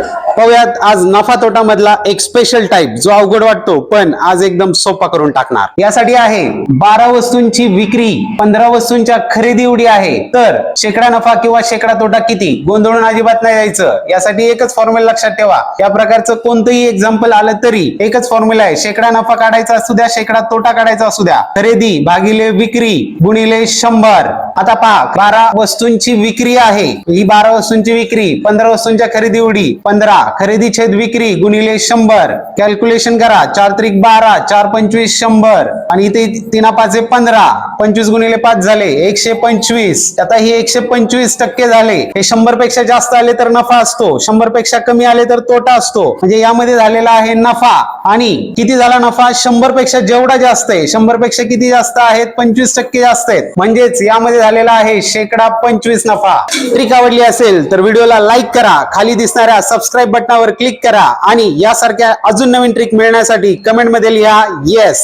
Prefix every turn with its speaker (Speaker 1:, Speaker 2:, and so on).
Speaker 1: पाहूयात आज नफा तोटा मधला एक स्पेशल टाइप जो अवघड वाटतो पण आज एकदम सोपा करून टाकणार। यासाठी आहे 12 वस्तूंची विक्री 15 वस्तूंच्या खरेदी एवढी आहे तर शेकडा नफा किंवा शेकडा तोटा किती, गोंधळून अजिबात नाही जायचं। यासाठी एकच फॉर्म्युला लक्षात ठेवा, या प्रकारचं कोणतंही एक्झाम्पल आलं तरी एकच फॉर्म्युला आहे, शेकडा नफा काढायचा असू द्या शेकडा तोटा काढायचा असू द्या, खरेदी भागिले विक्री गुणिले 100। आता पहा 12 वस्तूंची विक्री आहे, ही 12 वस्तूंची विक्री 15 वस्तूंच्या खरेदी एवढी 15 खरेदी छेद विक्री गुणिले 100। कॅल्क्युलेशन करा, 4 त्रिक 12 4 25 100 आणि इथे 3 5 15 25 गुणिले 5 झाले 125। आता ही 125% झाले, हे 100 पेक्षा जास्त आले तर नफा असतो, 100 पेक्षा कमी आले तर तोटा असतो। म्हणजे यामध्ये झालेला आहे नफा आणि किती झाला नफा, 100 पेक्षा जेवढा जास्त आहे, 100 पेक्षा किती जास्त आहेत 25% जास्त आहेत, म्हणजेच यामध्ये झालेला आहे शेकडा 25 नफा। ट्रिक आवडली असेल तर व्हिडिओला लाईक करा, खाली दिसणाऱ्या सबस्क्राईब बटनावर क्लिक करा आणि यासारख्या अजून नवीन ट्रिक मिळण्यासाठी कमेंट मध्ये लिहा येस।